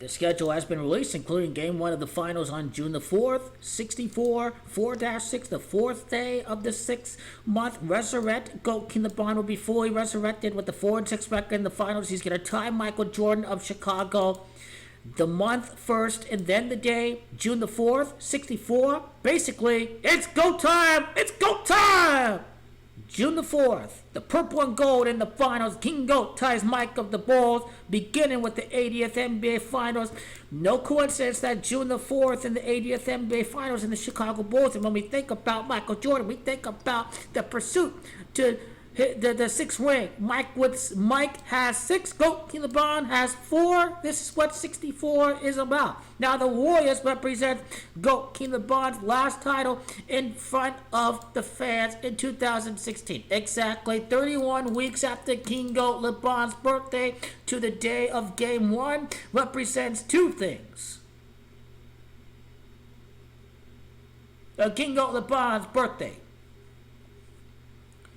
The schedule has been released, including Game 1 of the Finals on June the 4th, 64, 4-6, the fourth day of the 6th month. Resurrect. Goat King LeBron will be fully resurrected with the 4-6 record in the Finals. He's going to tie Michael Jordan of Chicago. The month first and then the day, June the 4th, 64. Basically, it's go time! It's go time! June the 4th, the purple and gold in the finals. King Goat ties Mike of the Bulls, beginning with the 80th NBA Finals. No coincidence that June the 4th in the 80th NBA Finals in the Chicago Bulls. And when we think about Michael Jordan, we think about the pursuit to hit the sixth ring. Mike has 6. Goat King LeBron has 4. This is what 64 is about. Now the Warriors represent Goat King LeBron's last title in front of the fans in 2016. Exactly 31 weeks after King Goat LeBron's birthday to the day of Game 1 represents 2 things. King Goat LeBron's birthday.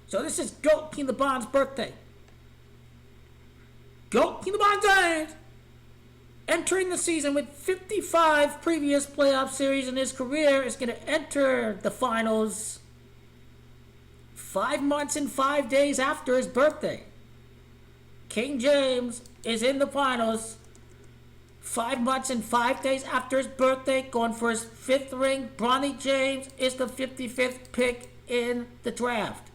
So this is Goat King LeBron's birthday. Goat King LeBron James, entering the season with 55 previous playoff series in his career, is going to enter the finals 5 months and 5 days after his birthday. King James is in the finals 5 months and 5 days after his birthday, going for his 5th ring. Bronny James is the 55th pick in the draft.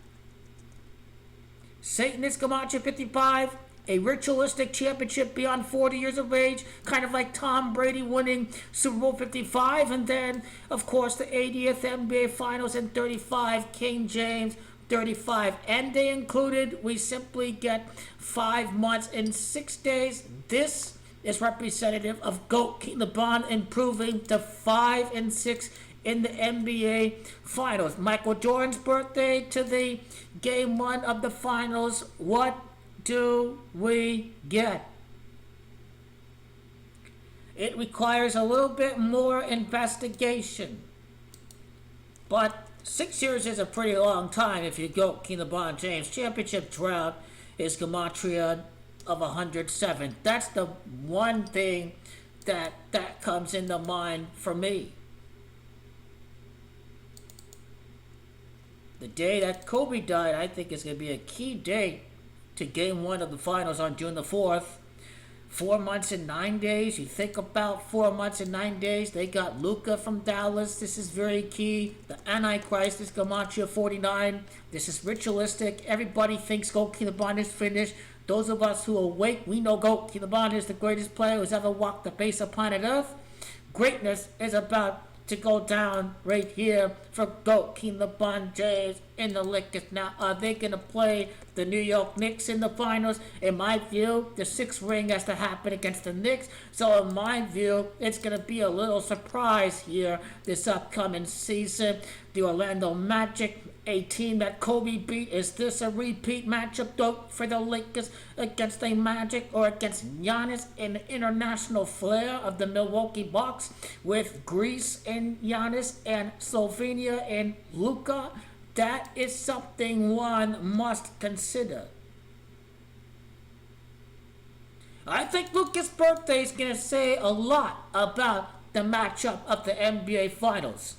Satan is Camacho 55, a ritualistic championship beyond 40 years of age, kind of like Tom Brady winning Super Bowl 55, and then, of course, the 80th NBA Finals in 35, King James 35. And they included, we simply get 5 months and 6 days. This is representative of Goat King LeBron improving to 5 and 6 in the NBA Finals. Michael Jordan's birthday to the Game 1 of the Finals. What do we get? It requires a little bit more investigation. But 6 years is a pretty long time if you go King LeBron James. Championship drought is gematria of 107. That's the one thing that comes into mind for me. The day that Kobe died, I think, is going to be a key date to Game 1 of the Finals on June the 4th. 4 months and 9 days. You think about 4 months and 9 days. They got Luka from Dallas. This is very key. The Antichrist is Camacho 49. This is ritualistic. Everybody thinks Goat King LeBron is finished. Those of us who are awake, we know Goat King LeBron is the greatest player who's ever walked the face of planet Earth. Greatness is about to go down right here for Goat King LeBron James in the Lakers. Now, are they going to play the New York Knicks in the finals? In my view, the 6th ring has to happen against the Knicks. So in my view, it's going to be a little surprise here this upcoming season. The Orlando Magic, a team that Kobe beat. Is this a repeat matchup though for the Lakers against the Magic, or against Giannis in the international flair of the Milwaukee Bucks with Greece and Giannis and Slovenia and Luka? That is something one must consider. I think Luka's birthday is going to say a lot about the matchup of the NBA Finals.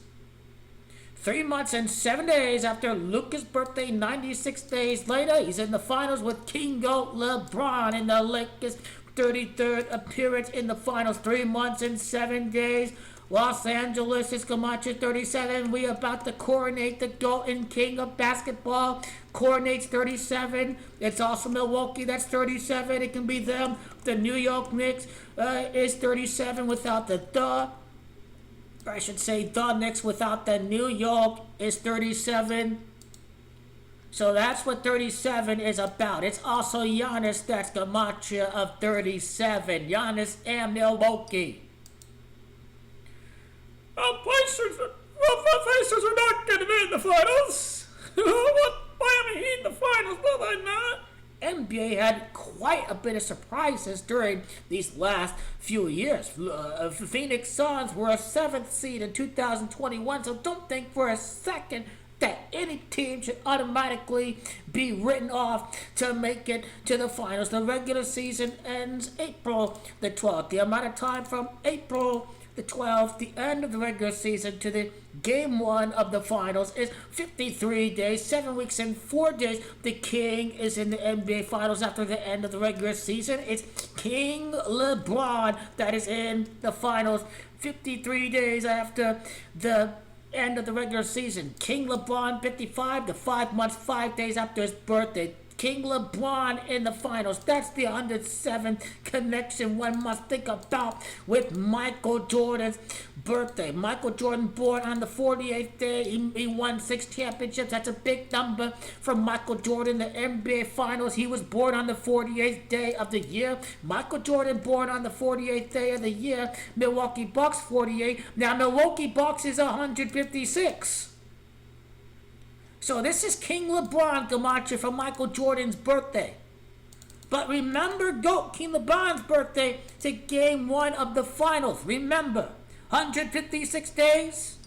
3 months and 7 days after Luka's birthday, 96 days later, he's in the finals with King Goat LeBron in the Lakers' 33rd appearance in the finals. 3 months and 7 days. Los Angeles is Camacho 37. We about to coronate the GOAT and King of basketball. Coronates 37. It's also Milwaukee, that's 37. It can be them. The New York Knicks is 37 without the I should say the Knicks without the New York is 37. So that's what 37 is about. It's also Giannis, that's Camacho of 37. Giannis and Milwaukee. Pacers are not going to be in the finals. Miami Heat in the finals, will they not? NBA had quite a bit of surprises during these last few years. Phoenix Suns were a 7th seed in 2021, so don't think for a second that any team should automatically be written off to make it to the finals. The regular season ends April the 12th. The amount of time from April the 12th, the end of the regular season, to the game one of the finals is 53 days, 7 weeks and 4 days. The King is in the NBA Finals after the end of the regular season. It's King LeBron that is in the finals 53 days after the end of the regular season. King LeBron 55 to 5 months, 5 days after his birthday. King LeBron in the finals. That's the 107 connection one must think about with Michael Jordan's birthday. Michael Jordan born on the 48th day. He won 6 championships. That's a big number for Michael Jordan. The NBA Finals. He was born on the 48th day of the year. Michael Jordan born on the 48th day of the year. Milwaukee Bucks 48. Now Milwaukee Bucks is 156. So this is King LeBron Gamache for Michael Jordan's birthday. But remember GOAT King LeBron's birthday to game one of the finals. Remember, 156 days,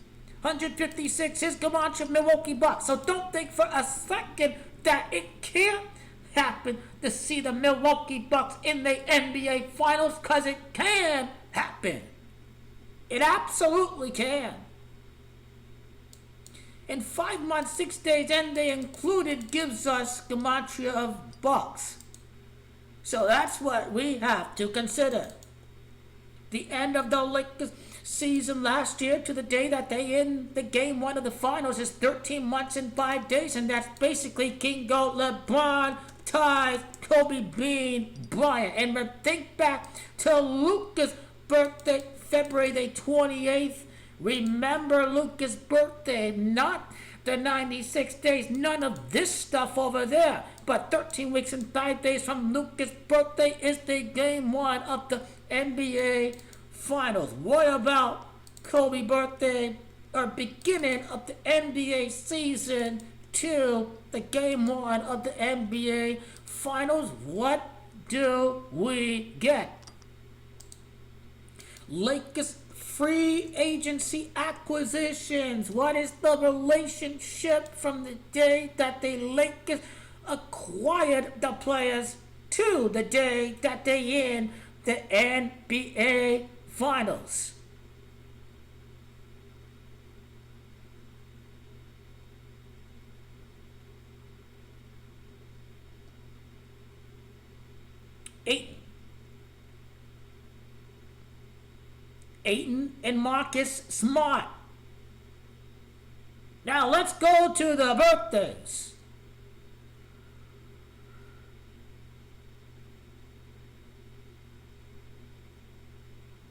156 is Gamache of Milwaukee Bucks. So don't think for a second that it can't happen to see the Milwaukee Bucks in the NBA Finals, because it can happen. It absolutely can. In 5 months, 6 days, and they included, gives us Gematria of Bucks. So that's what we have to consider. The end of the Lakers season last year to the day that they end the game one of the finals is 13 months and 5 days, and that's basically King GOAT LeBron ties Kobe Bean Bryant. And think back to Luka's birthday, February the 28th. Remember Luka's birthday, not the 96 days, none of this stuff over there. But 13 weeks and 5 days from Luka's birthday is the game one of the NBA Finals. What about Kobe's birthday, or beginning of the NBA season to the game one of the NBA Finals? What do we get? Lakers free agency acquisitions. What is the relationship from the day that the Lakers acquired the players to the day that they in the NBA Finals? Ayton and Marcus Smart. Now let's go to the birthdays.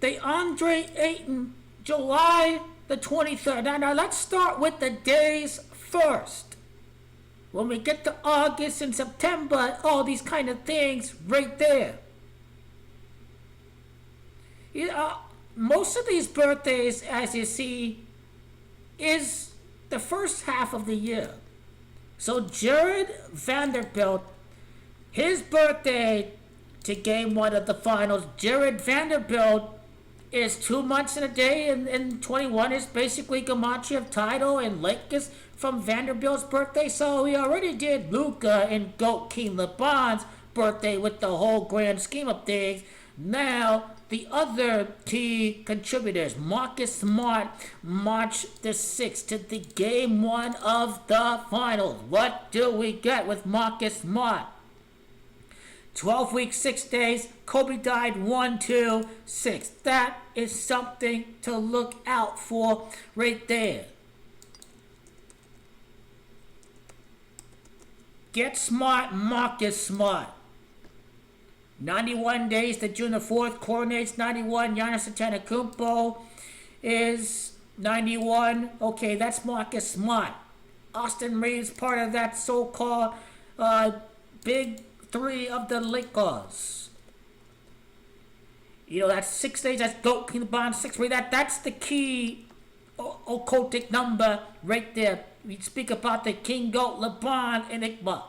DeAndre Ayton, July the 23rd. Now let's start with the days first. When we get to August and September, all these kind of things right there. Most of these birthdays, as you see, is the first half of the year. So Jared Vanderbilt, his birthday to game one of the finals, Jared Vanderbilt is 2 months and a day, and 21 is basically Gematria of title and Lakers from Vanderbilt's birthday. So we already did Luka and GOAT King LeBron's birthday with the whole grand scheme of things. Now, the other key contributors, Marcus Smart, March the 6th to the game one of the finals. What do we get with Marcus Smart? 12 weeks, 6 days. Kobe died 1-2-6. That is something to look out for right there. Get Smart, Marcus Smart. 91 days to June the 4th, coordinates 91. Giannis Antetokounmpo is 91. Okay, that's Marcus Smart. Austin Reeves, part of that so-called big three of the Lakers. You know, that's 6 days. That's GOAT King LeBron 6-3. That's the key occultic number right there. We speak about the King GOAT LeBron enigma.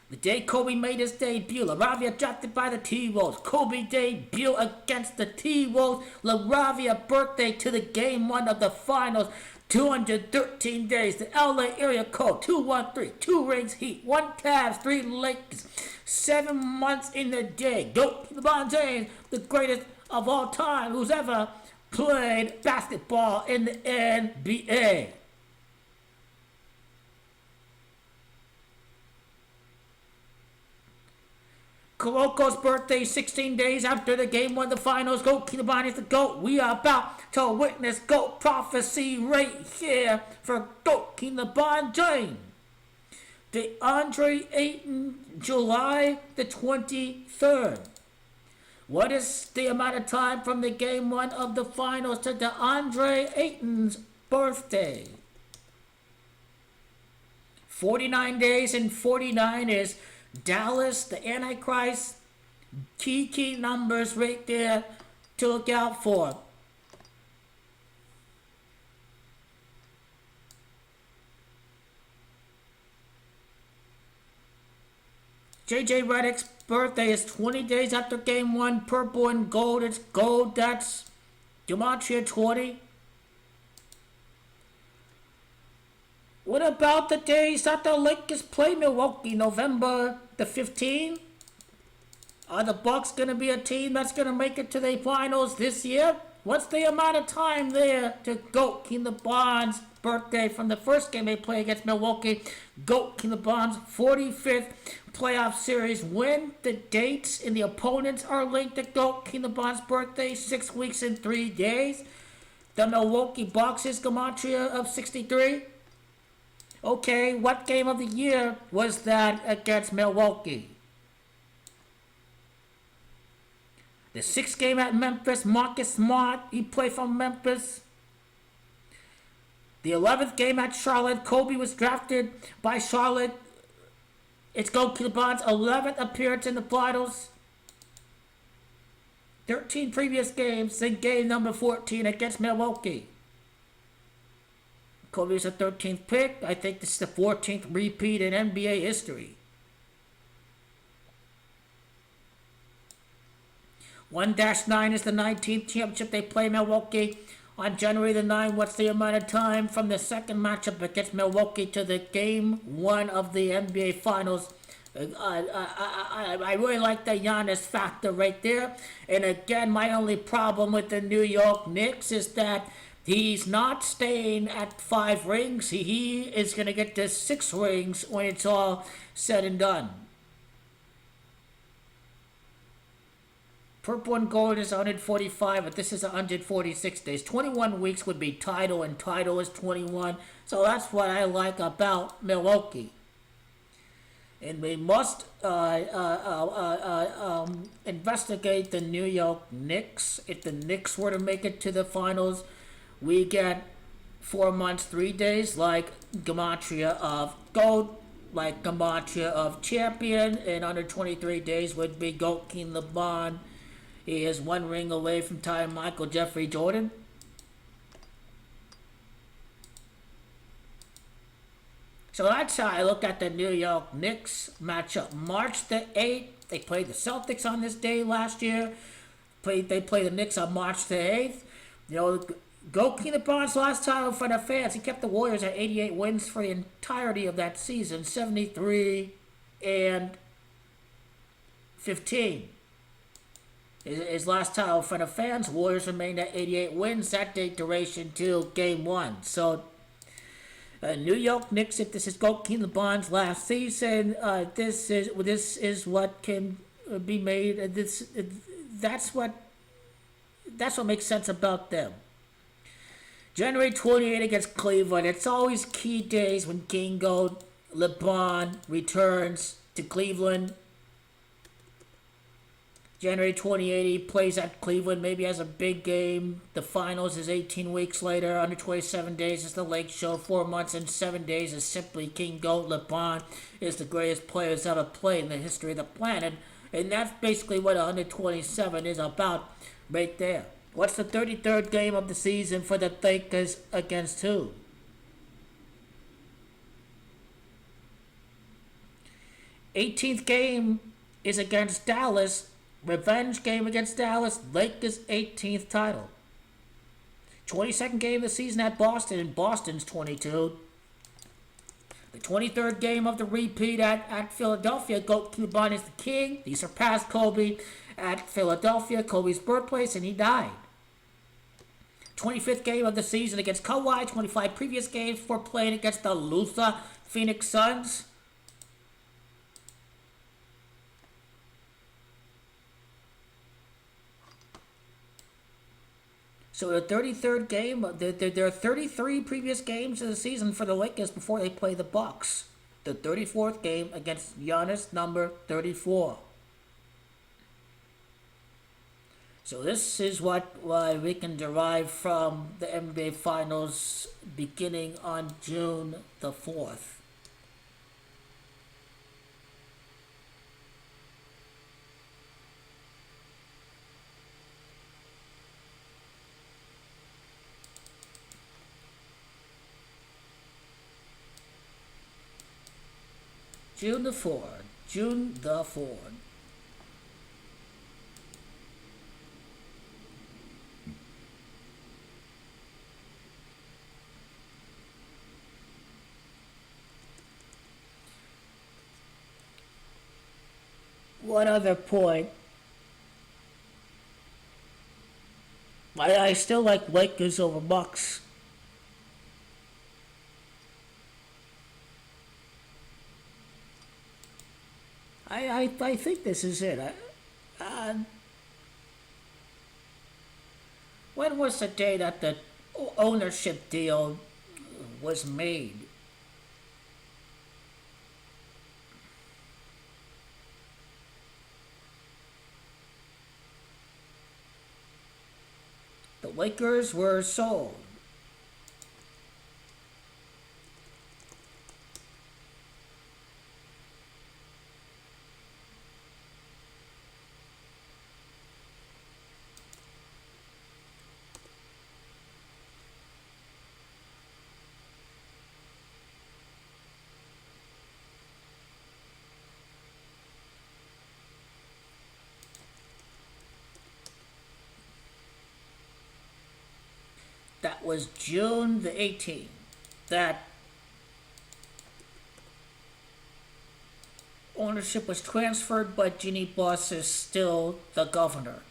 The day Kobe made his debut, LaRavia drafted by the T-Wolves. Kobe debut against the T-Wolves. LaRavia birthday to the game one of the finals. 213 days. The LA area code 213. 2 rings Heat. 1 Cavs. 3 Lakers. 7 months in the day. Go LeBron James, the greatest of all time who's ever played basketball in the NBA. Kuroko's birthday 16 days after the game won the finals. GOAT LeBron is the GOAT. We are about to witness GOAT prophecy right here for GOAT LeBron James. The Andre Ayton, July the 23rd. What is the amount of time from the game 1 of the finals to the Andre Ayton's birthday? 49 days and 49 is Dallas, the Antichrist. Key numbers right there to look out for. JJ Redick's birthday is 20 days after game 1. Purple and gold. It's gold. That's Gematria 20. What about the days that the Lakers play Milwaukee? November the 15th? Are the Bucks going to be a team that's going to make it to the finals this year? What's the amount of time there to GOAT LeBron's birthday from the first game they play against Milwaukee? GOAT LeBron's 45th playoff series win. The dates and the opponents are linked to GOAT LeBron's birthday, 6 weeks and 3 days. The Milwaukee Bucks is Gematria of 63. Okay, what game of the year was that against Milwaukee? The 6th game at Memphis, Marcus Smart, he played for Memphis. The 11th game at Charlotte, Kobe was drafted by Charlotte. It's GOAT LeBron's 11th appearance in the finals. 13 previous games, in game number 14 against Milwaukee. Kobe was the 13th pick. I think this is the 14th repeat in NBA history. 1-9 is the 19th championship they play Milwaukee on January the 9th. What's the amount of time from the second matchup against Milwaukee to the game 1 of the NBA Finals? I really like the Giannis factor right there. And again, my only problem with the New York Knicks is that he's not staying at 5 rings. He is going to get to 6 rings when it's all said and done. Purple and gold is 145, but this is 146 days. 21 weeks would be title, and title is 21. So that's what I like about Milwaukee. And we must investigate the New York Knicks. If the Knicks were to make it to the finals, we get 4 months, 3 days, like Gematria of GOAT, like Gematria of champion, and under 23 days would be GOAT LeBron. He is 1 ring away from tying Michael Jeffrey Jordan. So that's how I look at the New York Knicks matchup. March the 8th, they played the Celtics on this day last year. They played the Knicks on March the 8th. You know, GOAT LeBron's last title for the fans. He kept the Warriors at 88 wins for the entirety of that season, 73 and 15. His last title for the fans, Warriors remained at 88 wins. That date duration till game 1. So, New York Knicks, if this is GOAT LeBron's last season, this is what can be made. That's what makes sense about them. January 28 against Cleveland. It's always key days when King GOAT LeBron returns to Cleveland. January 28, he plays at Cleveland, maybe has a big game. The finals is 18 weeks later. Under 27 days is the Lake Show. 4 months and 7 days is simply King GOAT. LeBron is the greatest player that's ever played in the history of the planet. And that's basically what 127 is about right there. What's the 33rd game of the season for the Lakers against who? '18th game is against Dallas. Revenge game against Dallas. Lakers' 18th title. 22nd game of the season at Boston, and Boston's 22. The 23rd game of the repeat at Philadelphia, LeBron is the king. He surpassed Kobe at Philadelphia, Kobe's birthplace, and he died. 25th game of the season against Kawhi, 25 previous games before playing against the Luka Phoenix Suns. So the 33rd game, there are 33 previous games of the season for the Lakers before they play the Bucks. The 34th game against Giannis, number 34. So this is what we can derive from the NBA Finals beginning on June the 4th. June the 4th. June the 4th. One other point. I still like Lakers over Bucks. I think this is it. When was the day that the ownership deal was made? The Lakers were sold. That was June the 18th. That ownership was transferred, but Jeannie Buss is still the governor.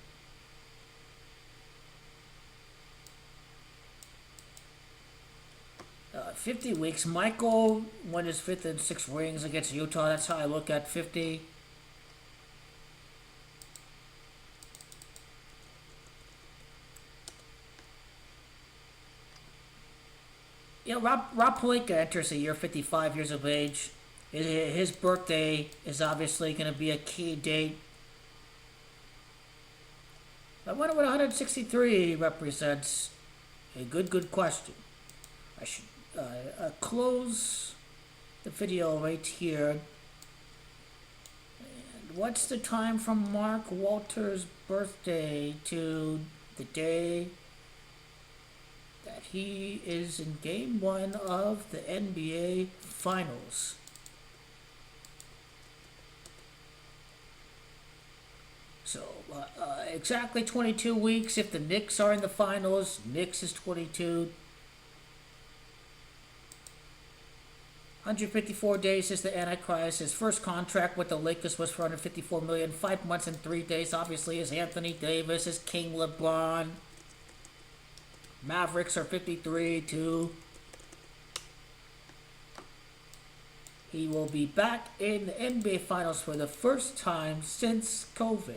50 weeks. Michael won his fifth and sixth rings against Utah. That's how I look at 50. You know, Rob Pelinka enters the year 55 years of age. His birthday is obviously going to be a key date. I wonder what 163 represents. A good question. I should close the video right here. And what's the time from Mark Walter's birthday to the day that he is in Game 1 of the NBA Finals? So, exactly 22 weeks. If the Knicks are in the finals, Knicks is 22. 154 days is the Antichrist. His first contract with the Lakers was for $154 million. 5 months and 3 days, obviously, is Anthony Davis, is King LeBron. Mavericks are 53 too. He will be back in the NBA Finals for the first time since COVID.